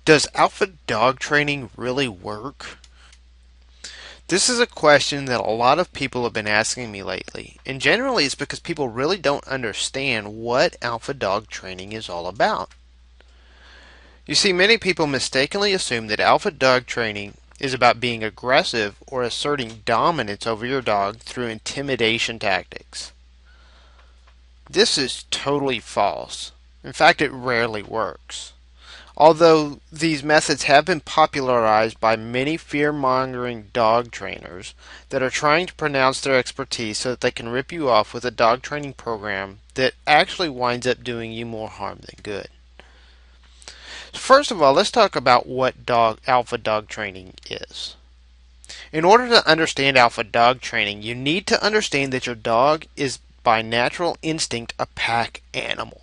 Does alpha dog training really work? This is a question that a lot of people have been asking me lately, and generally it's because people really don't understand what alpha dog training is all about. You see, many people mistakenly assume that alpha dog training is about being aggressive or asserting dominance over your dog through intimidation tactics. This is totally false. In fact, it rarely works. Although these methods have been popularized by many fear-mongering dog trainers that are trying to pronounce their expertise so that they can rip you off with a dog training program that actually winds up doing you more harm than good. First of all, let's talk about what alpha dog training is. In order to understand alpha dog training, you need to understand that your dog is by natural instinct a pack animal.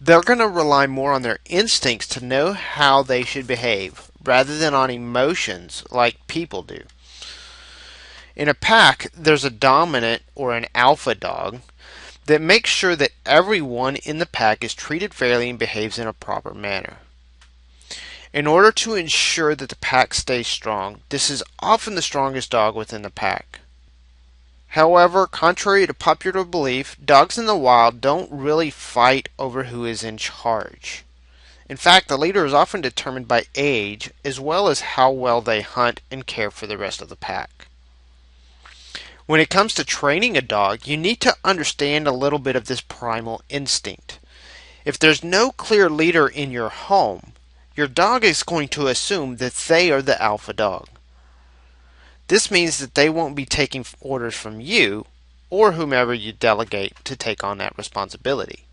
They're going to rely more on their instincts to know how they should behave rather than on emotions like people do. In a pack, there's a dominant or an alpha dog that makes sure that everyone in the pack is treated fairly and behaves in a proper manner. In order to ensure that the pack stays strong, this is often the strongest dog within the pack. However, contrary to popular belief, dogs in the wild don't really fight over who is in charge. In fact, the leader is often determined by age as well as how well they hunt and care for the rest of the pack. When it comes to training a dog, you need to understand a little bit of this primal instinct. If there's no clear leader in your home, your dog is going to assume that they are the alpha dog. This means that they won't be taking orders from you or whomever you delegate to take on that responsibility.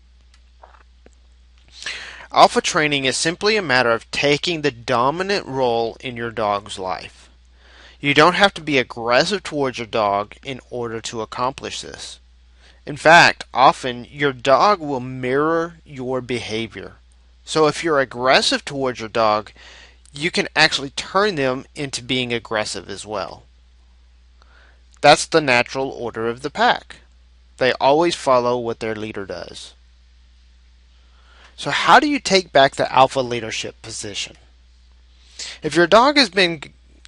Alpha training is simply a matter of taking the dominant role in your dog's life. You don't have to be aggressive towards your dog in order to accomplish this. In fact, often your dog will mirror your behavior. So if you're aggressive towards your dog, you can actually turn them into being aggressive as well. That's the natural order of the pack. They always follow what their leader does. So how do you take back the alpha leadership position? If your dog has been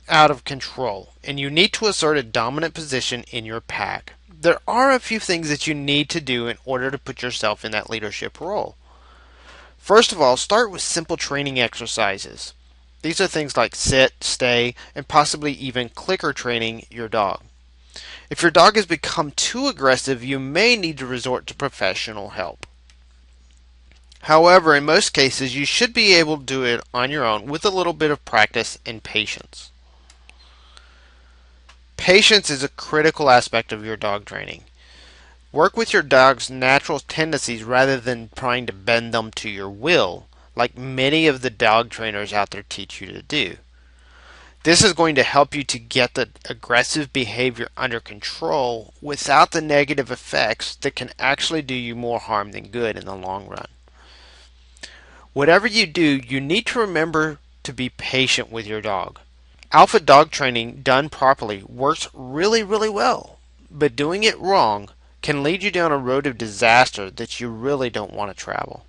out of control and you need to assert a dominant position in your pack, there are a few things that you need to do in order to put yourself in that leadership role. First of all, start with simple training exercises. These are things like sit, stay, and possibly even clicker training your dog. If your dog has become too aggressive, you may need to resort to professional help. However, in most cases, you should be able to do it on your own with a little bit of practice and patience. Patience is a critical aspect of your dog training. Work with your dog's natural tendencies rather than trying to bend them to your will, like many of the dog trainers out there teach you to do. This is going to help you to get the aggressive behavior under control without the negative effects that can actually do you more harm than good in the long run. Whatever you do, you need to remember to be patient with your dog. Alpha dog training done properly works really well, but doing it wrong can lead you down a road of disaster that you really don't want to travel.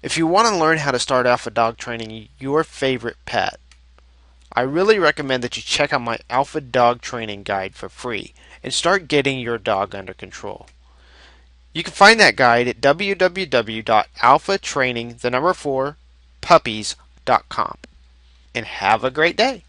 If you want to learn how to start alpha dog training your favorite pet, I really recommend that you check out my Alpha Dog Training Guide for free and start getting your dog under control. You can find that guide at www.alphatraining4puppies.com. And have a great day.